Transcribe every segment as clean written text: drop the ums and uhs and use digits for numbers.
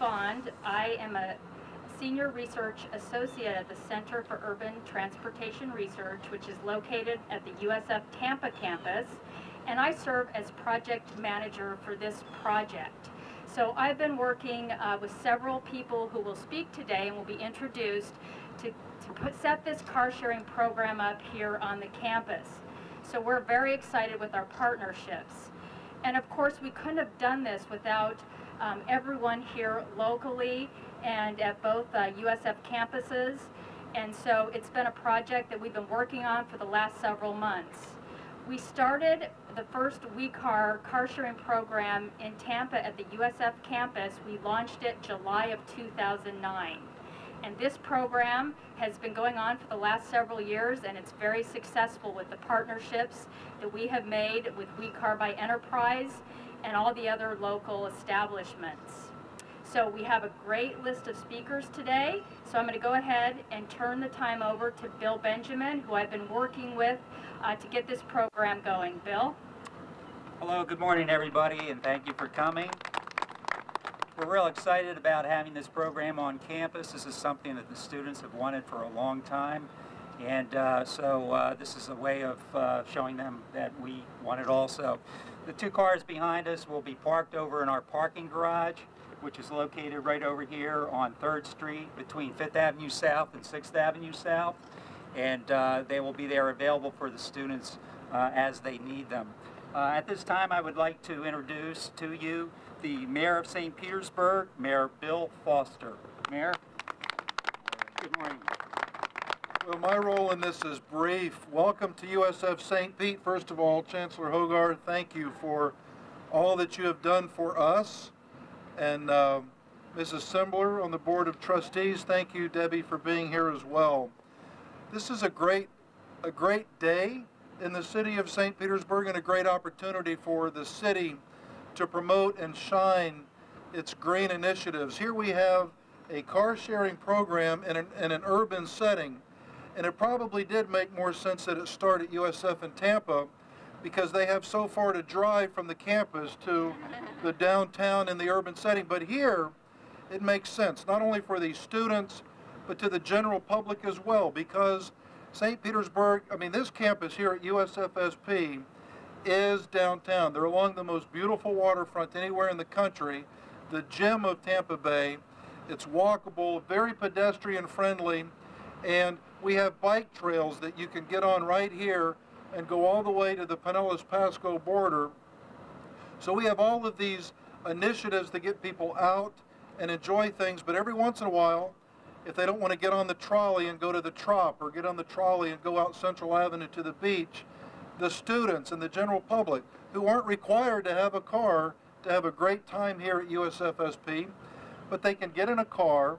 Bond. I am a Senior Research Associate at the Center for Urban Transportation Research, which is located at the USF Tampa campus, and I serve as project manager for this project. So I've been working with several people who will speak today and will be introduced to set this car sharing program up here on the campus. So we're very excited with our partnerships. And of course, we couldn't have done this without everyone here locally and at both USF campuses. And so it's been a project that we've been working on for the last several months. We started the first WeCar car sharing program in Tampa at the USF campus. We launched it July of 2009. And this program has been going on for the last several years, and it's very successful with the partnerships that we have made with WeCar by Enterprise and all the other local establishments. So we have a great list of speakers today. So I'm going to go ahead and turn the time over to Bill Benjamin, who I've been working with to get this program going. Bill? Hello, good morning everybody, and thank you for coming. We're real excited about having this program on campus. This is something that the students have wanted for a long time, and so this is a way of showing them that we want it also. The two cars behind us will be parked over in our parking garage, which is located right over here on 3rd Street between 5th Avenue South and 6th Avenue South, and they will be there available for the students as they need them. At this time, I would like to introduce to you the Mayor of St. Petersburg, Mayor Bill Foster. Mayor? Good morning. Well, my role in this is brief. Welcome to USF St. Pete. First of all, Chancellor Hogarth, thank you for all that you have done for us. And Mrs. Simbler on the Board of Trustees, thank you, Debbie, for being here as well. This is a great day in the city of St. Petersburg and a great opportunity for the city to promote and shine its green initiatives. Here we have a car sharing program in an urban setting, and it probably did make more sense that it start at USF in Tampa because they have so far to drive from the campus to the downtown and the urban setting. But here it makes sense, not only for these students, but to the general public as well, because St. Petersburg, I mean, this campus here at USFSP is downtown. They're along the most beautiful waterfront anywhere in the country, the gem of Tampa Bay. It's walkable, very pedestrian friendly, and we have bike trails that you can get on right here and go all the way to the Pinellas-Pasco border. So we have all of these initiatives to get people out and enjoy things, but every once in a while, if they don't want to get on the trolley and go to the Trop or get on the trolley and go out Central Avenue to the beach, the students and the general public who aren't required to have a car to have a great time here at USFSP, but they can get in a car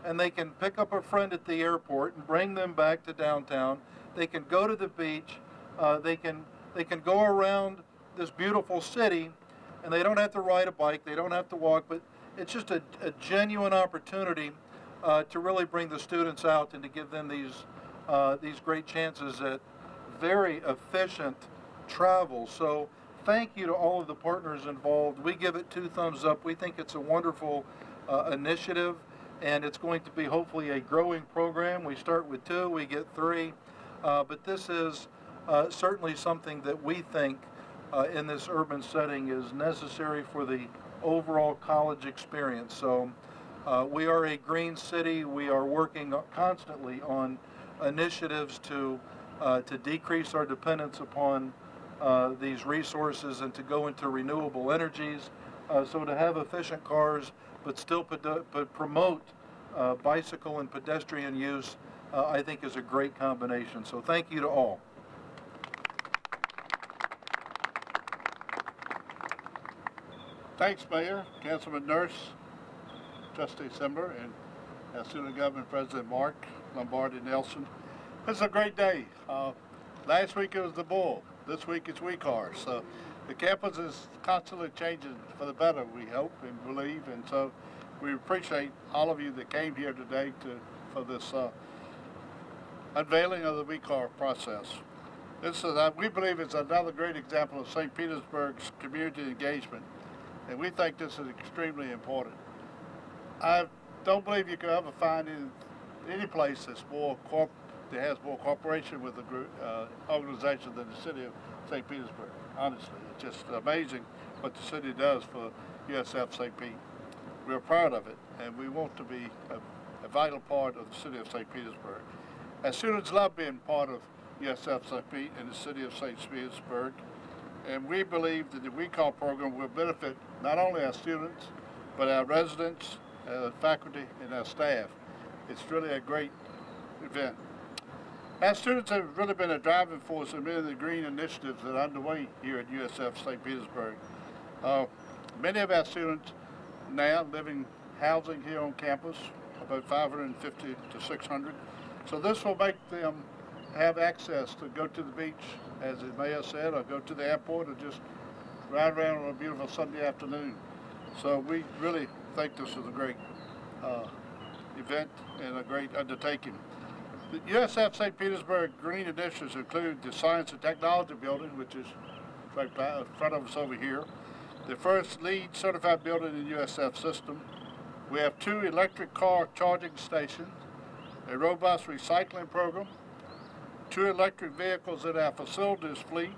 and they can pick up a friend at the airport and bring them back to downtown. They can go to the beach. They can go around this beautiful city, and they don't have to ride a bike. They don't have to walk, but it's just a genuine opportunity to really bring the students out and to give them these great chances at very efficient travel. So thank you to all of the partners involved. We give it 2 thumbs up. We think it's a wonderful initiative, and it's going to be hopefully a growing program. We start with 2, we get 3, but this is certainly something that we think in this urban setting is necessary for the overall college experience. So we are a green city. We are working constantly on initiatives to decrease our dependence upon these resources and to go into renewable energies. So to have efficient cars but still promote bicycle and pedestrian use, I think is a great combination. So thank you to all. Thanks, Mayor, Councilman Nurse, Trustee Simbler, and Student Government President Mark Lombardi Nelson. It's a great day. Last week it was the Bull. This week it's WeCar. So the campus is constantly changing for the better, we hope and believe. And so we appreciate all of you that came here today for this unveiling of the WeCar process. This is, we believe it's another great example of St. Petersburg's community engagement. And we think this is extremely important. I don't believe you could ever find any place that's that has more cooperation with the organization than the city of St. Petersburg. Honestly, it's just amazing what the city does for USF St. Pete. We're proud of it, and we want to be a vital part of the city of St. Petersburg. As students love being part of USF St. Pete and the city of St. Petersburg, and we believe that the WeCar program will benefit not only our students, but our residents, our faculty, and our staff. It's really a great event. Our students have really been a driving force in many of the green initiatives that are underway here at USF St. Petersburg. Many of our students now living housing here on campus, about 550 to 600. So this will make them have access to go to the beach, as the mayor said, or go to the airport, or just ride around on a beautiful Sunday afternoon. So we really think this is a great event and a great undertaking. The USF St. Petersburg green initiatives include the Science and Technology Building, which is right in front of us over here, the first LEED certified building in the USF system. We have 2 electric car charging stations, a robust recycling program, 2 electric vehicles in our facilities fleet,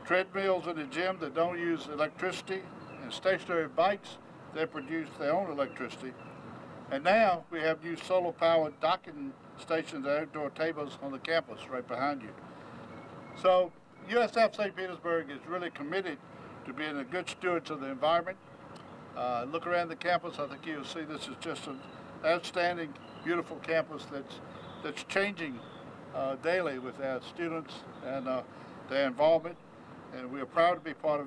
treadmills in the gym that don't use electricity, and stationary bikes that produce their own electricity. And now we have new solar-powered docking stations and outdoor tables on the campus right behind you. So USF St. Petersburg is really committed to being a good steward of the environment. Look around the campus, I think you'll see this is just an outstanding, beautiful campus that's changing daily with our students and their involvement. And we are proud to be part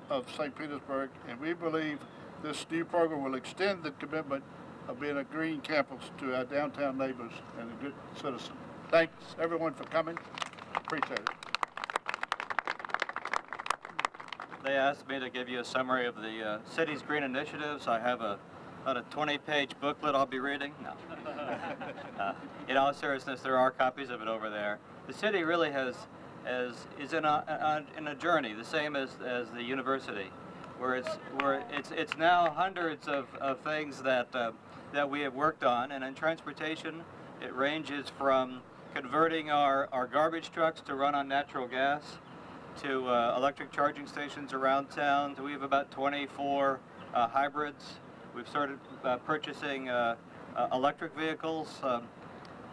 of St. Petersburg, and we believe this new program will extend the commitment of being a green campus to our downtown neighbors and a good citizen. Thanks everyone for coming. Appreciate it. They asked me to give you a summary of the city's green initiatives. I have about a 20-page booklet I'll be reading. No. In all seriousness, there are copies of it over there. The city really is in a journey, the same as the university, where it's now hundreds of things that we have worked on. And in transportation, it ranges from converting our garbage trucks to run on natural gas, to electric charging stations around town. We have about 24 hybrids. We've started purchasing electric vehicles.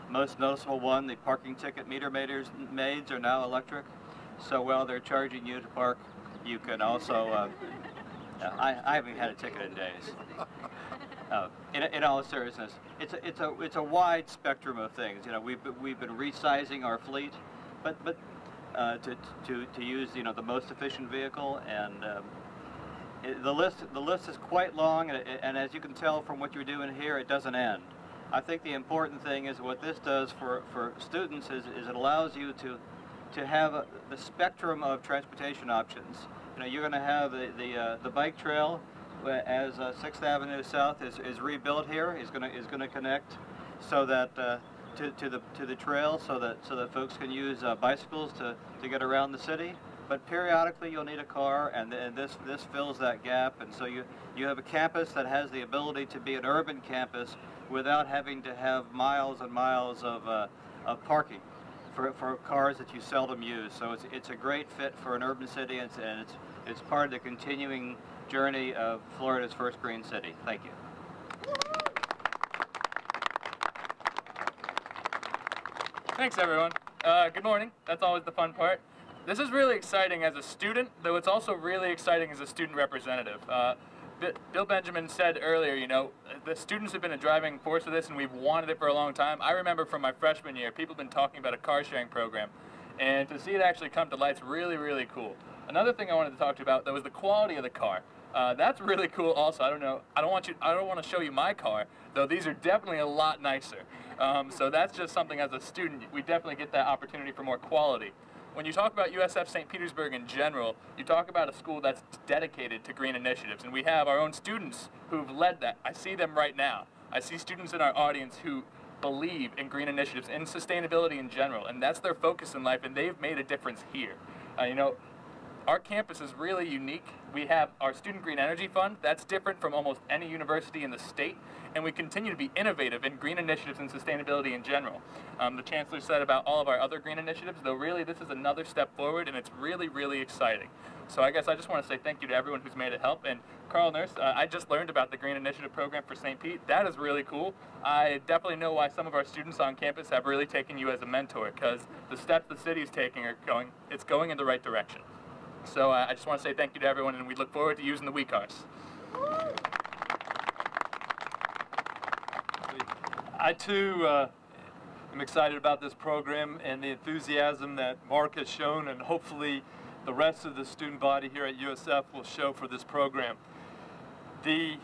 Most noticeable one, the parking ticket meter maids are now electric. So while they're charging you to park, you can also, I haven't had a ticket in days. In all seriousness, it's a wide spectrum of things. You know, we've been resizing our fleet, but to use the most efficient vehicle, and the list is quite long, and as you can tell from what you're doing here, it doesn't end. I think the important thing is what this does for students is it allows you to have the spectrum of transportation options. You know, you're going to have the bike trail as 6th Avenue South is rebuilt here. Is going to connect so that to the trail so that folks can use bicycles to get around the city. But periodically you'll need a car, and this fills that gap, and so you have a campus that has the ability to be an urban campus without having to have miles and miles of parking for cars that you seldom use. So it's a great fit for an urban city, and it's part of the continuing journey of Florida's first green city. Thank you. Thanks, everyone. Good morning. That's always the fun part. This is really exciting as a student, though it's also really exciting as a student representative. Bill Benjamin said earlier, you know, the students have been a driving force of this, and we've wanted it for a long time. I remember from my freshman year, people have been talking about a car sharing program, and to see it actually come to life is really, really cool. Another thing I wanted to talk to you about, though, was the quality of the car. That's really cool also. I don't want to show you my car, though these are definitely a lot nicer. So that's just something as a student, we definitely get that opportunity for more quality. When you talk about USF St. Petersburg in general, you talk about a school that's dedicated to green initiatives, and we have our own students who've led that. I see them right now. I see students in our audience who believe in green initiatives and sustainability in general, and that's their focus in life, and they've made a difference here. You know, our campus is really unique. We have our Student Green Energy Fund. That's different from almost any university in the state, and we continue to be innovative in green initiatives and sustainability in general. The Chancellor said about all of our other green initiatives, though really this is another step forward, and it's really, really exciting. So I guess I just want to say thank you to everyone who's made it help. And Carl Nurse, I just learned about the Green Initiative program for St. Pete. That is really cool. I definitely know why some of our students on campus have really taken you as a mentor, because the steps the city is taking it's going in the right direction. So I just want to say thank you to everyone, and we look forward to using the WeCars. I too am excited about this program and the enthusiasm that Mark has shown, and hopefully the rest of the student body here at USF will show for this program. The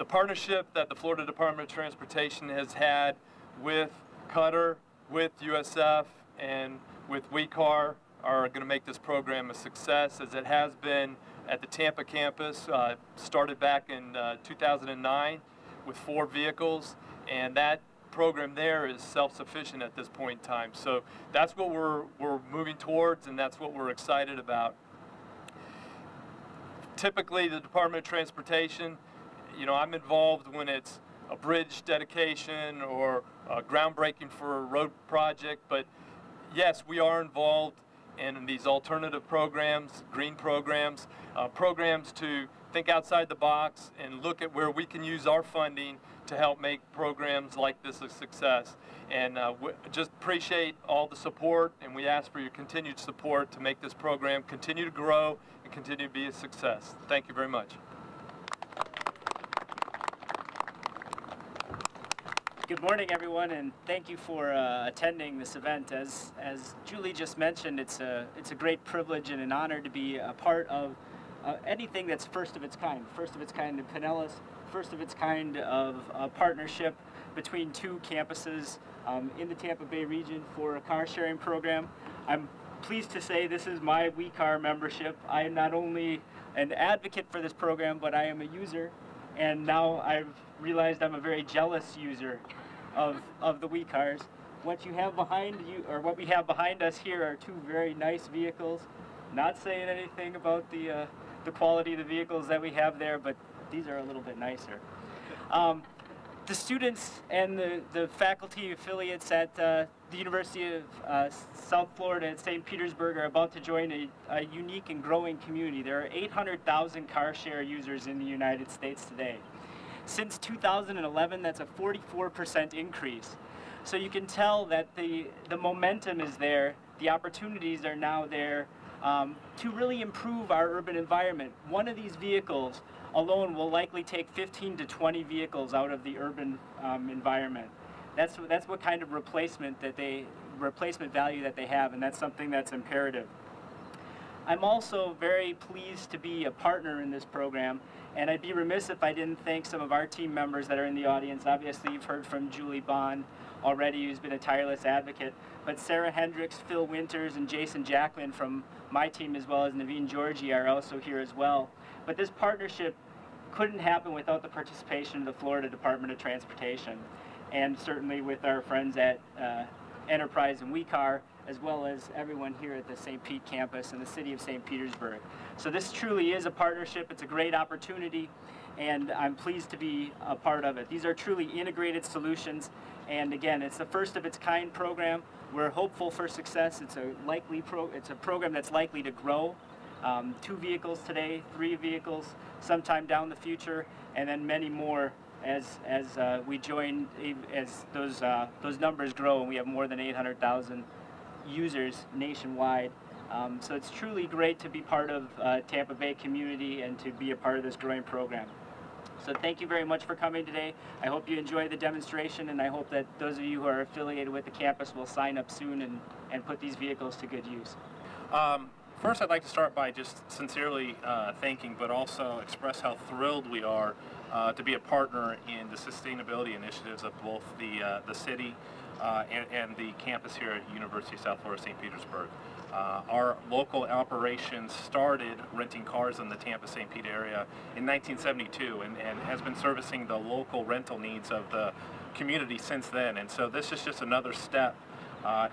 partnership that the Florida Department of Transportation has had with Qatar, with USF, and with WeCar are going to make this program a success, as it has been at the Tampa campus. Started back in 2009 with 4 vehicles, and that program there is self-sufficient at this point in time. So that's what we're moving towards, and that's what we're excited about. Typically, the Department of Transportation, I'm involved when it's a bridge dedication or groundbreaking for a road project, but yes, we are involved in these alternative programs, green programs, programs to think outside the box and look at where we can use our funding to help make programs like this a success. And we just appreciate all the support, and we ask for your continued support to make this program continue to grow and continue to be a success. Thank you very much. Good morning, everyone, and thank you for attending this event. As Julie just mentioned, it's a great privilege and an honor to be a part of anything that's first of its kind in Pinellas, first of its kind of a partnership between 2 campuses in the Tampa Bay region for a car sharing program. I'm pleased to say this is my WeCar membership. I am not only an advocate for this program, but I am a user, and now I've realized I'm a very jealous user of the WeCars. What you have behind you, or what we have behind us here, are 2 very nice vehicles. Not saying anything about the quality of the vehicles that we have there, but these are a little bit nicer. The students and the faculty affiliates at the University of South Florida at St. Petersburg are about to join a unique and growing community. There are 800,000 car share users in the United States today. Since 2011, that's a 44% increase. So you can tell that the momentum is there, the opportunities are now there to really improve our urban environment. One of these vehicles alone will likely take 15 to 20 vehicles out of the urban environment. That's what kind of replacement value that they have, and that's something that's imperative. I'm also very pleased to be a partner in this program, and I'd be remiss if I didn't thank some of our team members that are in the audience. Obviously, you've heard from Julie Bond already, who's been a tireless advocate, but Sarah Hendricks, Phil Winters, and Jason Jackman from my team, as well as Naveen Georgie, are also here as well. But this partnership couldn't happen without the participation of the Florida Department of Transportation, and certainly with our friends at Enterprise and WeCar, as well as everyone here at the St. Pete campus and the city of St. Petersburg. So this truly is a partnership. It's a great opportunity, and I'm pleased to be a part of it. These are truly integrated solutions, and again, it's the first of its kind program. We're hopeful for success. It's a program that's likely to grow. 2 vehicles today, 3 vehicles sometime down the future, and then many more as we join, as those numbers grow, and we have more than 800,000 users nationwide. So it's truly great to be part of Tampa Bay community and to be a part of this growing program. So thank you very much for coming today. I hope you enjoy the demonstration, and I hope that those of you who are affiliated with the campus will sign up soon and put these vehicles to good use. First, I'd like to start by just sincerely thanking, but also express how thrilled we are to be a partner in the sustainability initiatives of both the city and the campus here at University of South Florida, St. Petersburg. Our local operations started renting cars in the Tampa-St. Pete area in 1972 and has been servicing the local rental needs of the community since then. And so this is just another step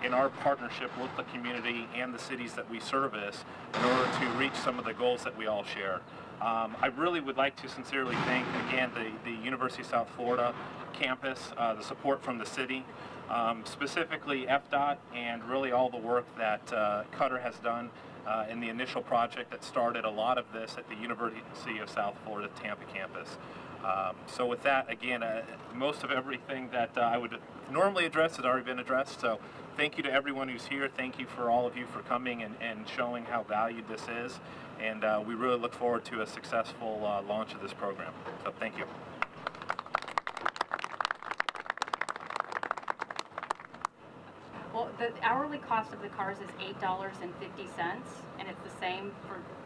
in our partnership with the community and the cities that we service in order to reach some of the goals that we all share. I really would like to sincerely thank, again, the University of South Florida campus, the support from the city, specifically FDOT, and really all the work that Cutter has done in the initial project that started a lot of this at the University of South Florida Tampa campus. So with that, again, most of everything that I would normally address has already been addressed. So thank you to everyone who's here. Thank you for all of you for coming and showing how valued this is. And we really look forward to a successful launch of this program. So thank you. Well, the hourly cost of the cars is $8.50, and it's the same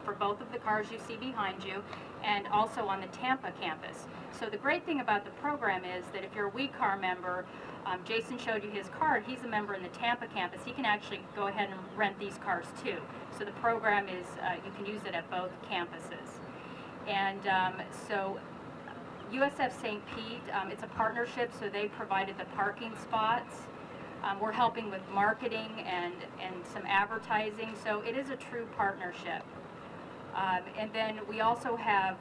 for both of the cars you see behind you, and also on the Tampa campus. So the great thing about the program is that if you're a WeCar member, Jason showed you his card, he's a member in the Tampa campus, he can actually go ahead and rent these cars too. So the program is, you can use it at both campuses. And so USF St. Pete, it's a partnership, so they provided the parking spots. We're helping with marketing and some advertising, so it is a true partnership. And then we also have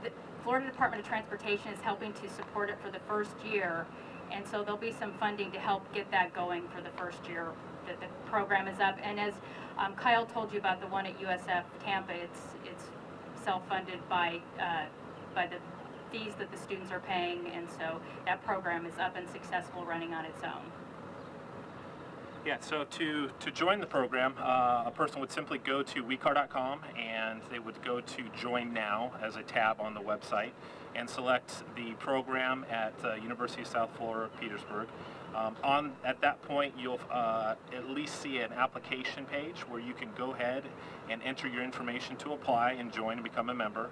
the Florida Department of Transportation is helping to support it for the first year, and so there'll be some funding to help get that going for the first year that the program is up. And as Kyle told you about the one at USF Tampa, it's self-funded by the fees that the students are paying, and so that program is up and successful, running on its own. Yeah, so to join the program, a person would simply go to WeCar.com and they would go to Join Now as a tab on the website and select the program at University of South Florida, Petersburg. At that point, you'll at least see an application page where you can go ahead and enter your information to apply and join and become a member.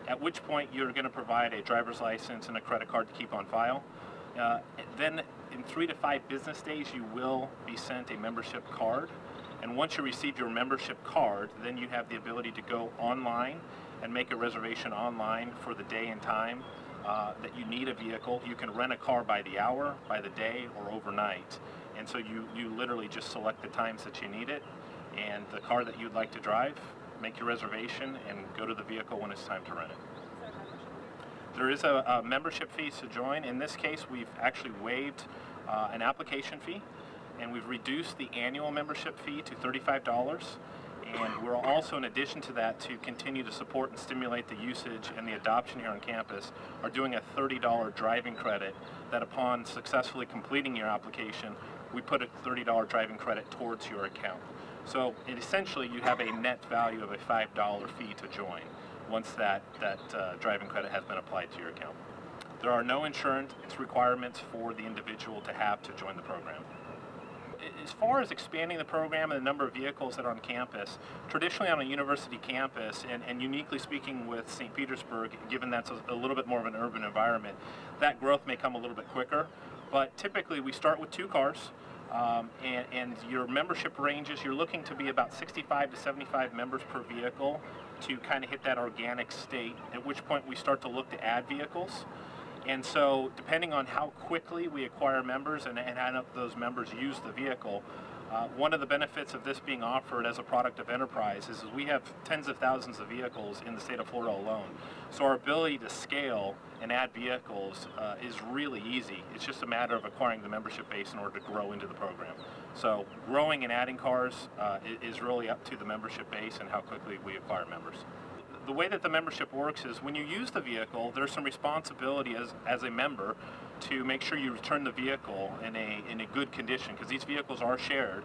At which point you're going to provide a driver's license and a credit card to keep on file. Then in 3 to 5 business days you will be sent a membership card, and once you receive your membership card, then you have the ability to go online and make a reservation online for the day and time that you need a vehicle. You can rent a car by the hour, by the day, or overnight, and so you literally just select the times that you need it and the car that you'd like to drive, make your reservation, and go to the vehicle when it's time to rent it. There is a membership fee to join. In this case, we've actually waived an application fee, and we've reduced the annual membership fee to $35. And we're also, in addition to that, to continue to support and stimulate the usage and the adoption here on campus, are doing a $30 driving credit that upon successfully completing your application, we put a $30 driving credit towards your account. So essentially you have a net value of a $5 fee to join once that driving credit has been applied to your account. There are no insurance requirements for the individual to have to join the program. As far as expanding the program and the number of vehicles that are on campus, traditionally on a university campus, and uniquely speaking with St. Petersburg, given that's a little bit more of an urban environment, that growth may come a little bit quicker. But typically we start with 2 cars. And your membership ranges, you're looking to be about 65 to 75 members per vehicle to kind of hit that organic state, at which point we start to look to add vehicles. And so depending on how quickly we acquire members and how those members use the vehicle, one of the benefits of this being offered as a product of enterprise is we have tens of thousands of vehicles in the state of Florida alone. So our ability to scale and add vehicles is really easy. It's just a matter of acquiring the membership base in order to grow into the program. So growing and adding cars is really up to the membership base and how quickly we acquire members. The way that the membership works is when you use the vehicle, there's some responsibility as a member to make sure you return the vehicle in a good condition, because these vehicles are shared.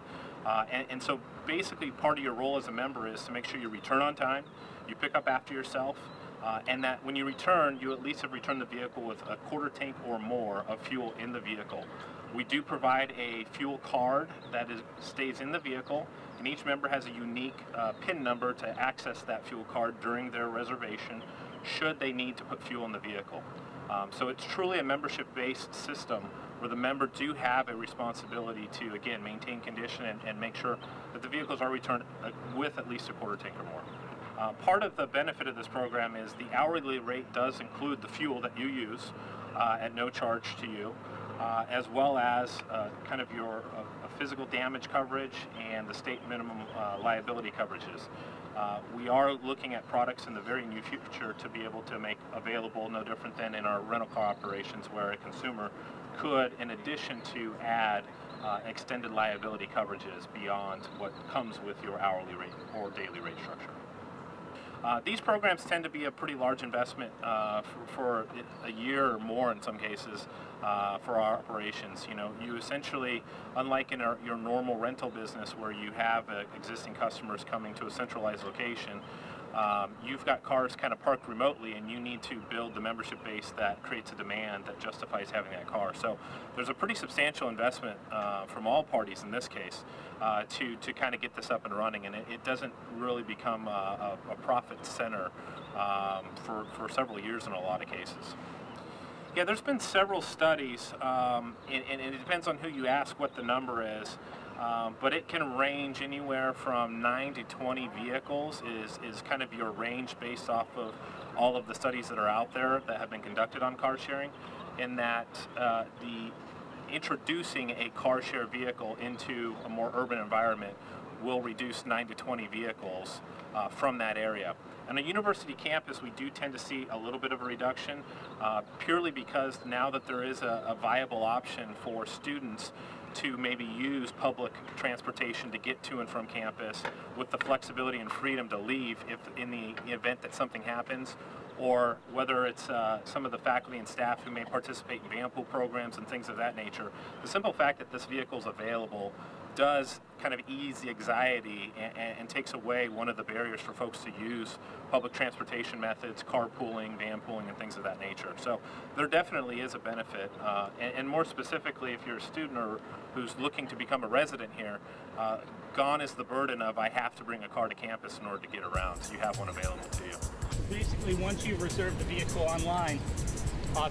And so basically part of your role as a member is to make sure you return on time, you pick up after yourself, and that when you return, you at least have returned the vehicle with a quarter tank or more of fuel in the vehicle. We do provide a fuel card that stays in the vehicle, and each member has a unique PIN number to access that fuel card during their reservation should they need to put fuel in the vehicle. So it's truly a membership-based system where the member do have a responsibility to, again, maintain condition and make sure that the vehicles are returned with at least a quarter tank or more. Part of the benefit of this program is the hourly rate does include the fuel that you use at no charge to you. as well as kind of your physical damage coverage and the state minimum liability coverages. We are looking at products in the very near future to be able to make available, no different than in our rental car operations, where a consumer could, in addition to add extended liability coverages beyond what comes with your hourly rate or daily rate structure. These programs tend to be a pretty large investment for a year or more in some cases for our operations. You know, you essentially, unlike in your normal rental business where you have existing customers coming to a centralized location, you've got cars kind of parked remotely, and you need to build the membership base that creates a demand that justifies having that car. So there's a pretty substantial investment from all parties in this case to kind of get this up and running, and it doesn't really become a profit center for several years in a lot of cases. Yeah, there's been several studies, and it depends on who you ask what the number is. But it can range anywhere from 9 to 20 vehicles is kind of your range based off of all of the studies that are out there that have been conducted on car sharing, in that introducing a car share vehicle into a more urban environment will reduce 9 to 20 vehicles from that area. On a university campus, we do tend to see a little bit of a reduction, purely because now that there is a viable option for students to maybe use public transportation to get to and from campus with the flexibility and freedom to leave if in the event that something happens, or whether it's some of the faculty and staff who may participate in van pool programs and things of that nature. The simple fact that this vehicle is available does kind of ease the anxiety and takes away one of the barriers for folks to use public transportation methods, carpooling, van pooling, and things of that nature. So there definitely is a benefit, and more specifically, if you're a student or who's looking to become a resident here, gone is the burden of I have to bring a car to campus in order to get around, so you have one available to you. Basically, once you've reserved the vehicle online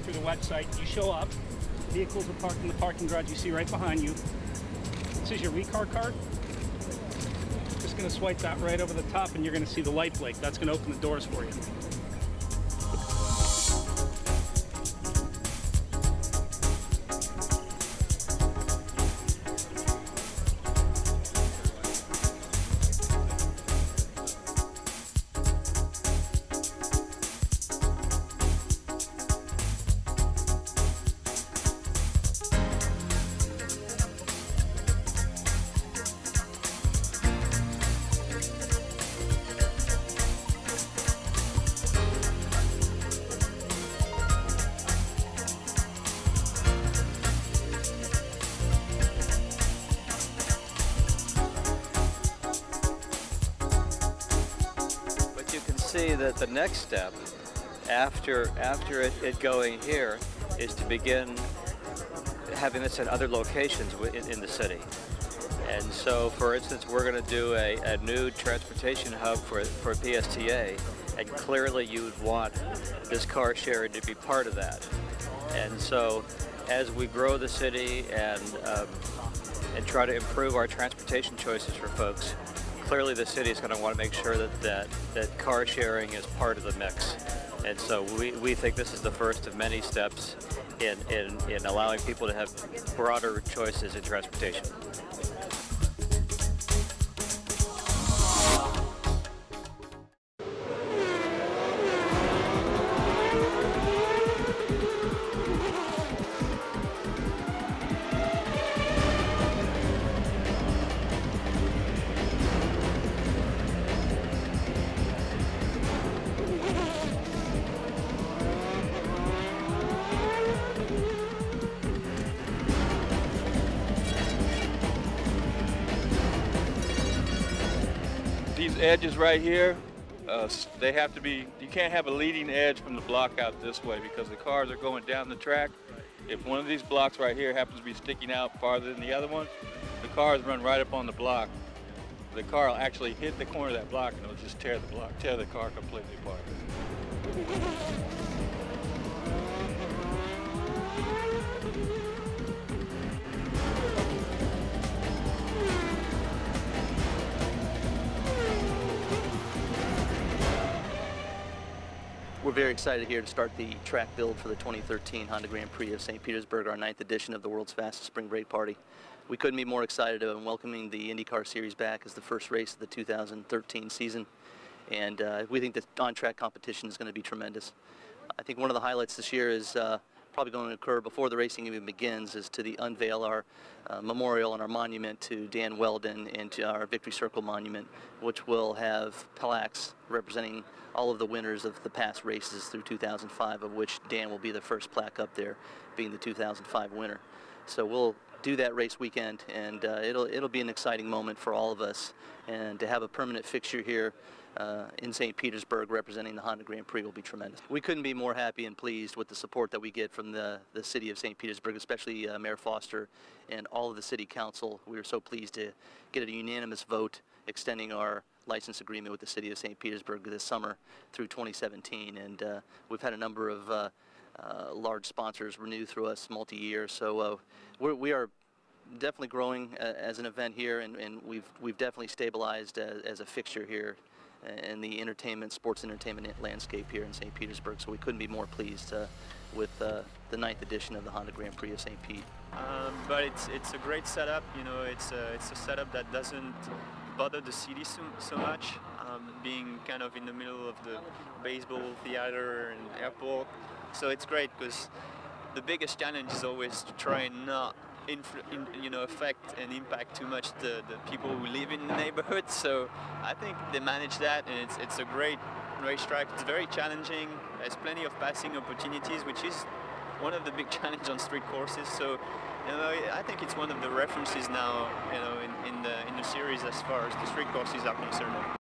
through the website, you show up, vehicles are parked in the parking garage you see right behind you. This is your WeCar card. Just going to swipe that right over the top and you're going to see the light blink. That's going to open the doors for you. That the next step after it going here is to begin having this in other locations in the city. And so, for instance, we're going to do a new transportation hub for PSTA, and clearly you would want this car sharing to be part of that. And so, as we grow the city and try to improve our transportation choices for folks, clearly the city is going to want to make sure that car sharing is part of the mix. And so we think this is the first of many steps in allowing people to have broader choices in transportation. These edges right here, they have to be, you can't have a leading edge from the block out this way because the cars are going down the track. If one of these blocks right here happens to be sticking out farther than the other one, the cars run right up on the block. The car will actually hit the corner of that block and it'll just tear the car completely apart. We're very excited here to start the track build for the 2013 Honda Grand Prix of St. Petersburg, our 9th edition of the world's fastest spring break party. We couldn't be more excited in welcoming the IndyCar Series back as the first race of the 2013 season, and we think that on-track competition is going to be tremendous. I think one of the highlights this year is probably going to occur before the racing even begins, is to unveil our memorial and our monument to Dan Weldon and to our Victory Circle monument, which will have plaques representing all of the winners of the past races through 2005, of which Dan will be the first plaque up there, being the 2005 winner. So we'll do that race weekend, and it'll be an exciting moment for all of us, and to have a permanent fixture here in St. Petersburg representing the Honda Grand Prix will be tremendous. We couldn't be more happy and pleased with the support that we get from the city of St. Petersburg, especially Mayor Foster and all of the city council. We were so pleased to get a unanimous vote extending our license agreement with the city of St. Petersburg this summer through 2017, and we've had a number of large sponsors renew through us multi-year, so we are definitely growing as an event here, and we've definitely stabilized as a fixture here in the sports entertainment landscape here in St. Petersburg. So we couldn't be more pleased with the 9th edition of the Honda Grand Prix of St. Pete. But it's a great setup. You know, it's a setup that doesn't bother the city so much. Being kind of in the middle of the baseball theater and airport, so it's great because the biggest challenge is always to try and not affect and impact too much the people who live in the neighborhood. So I think they manage that, and it's a great racetrack. It's very challenging. There's plenty of passing opportunities, which is one of the big challenges on street courses. So I think it's one of the references now, in the series as far as the street courses are concerned.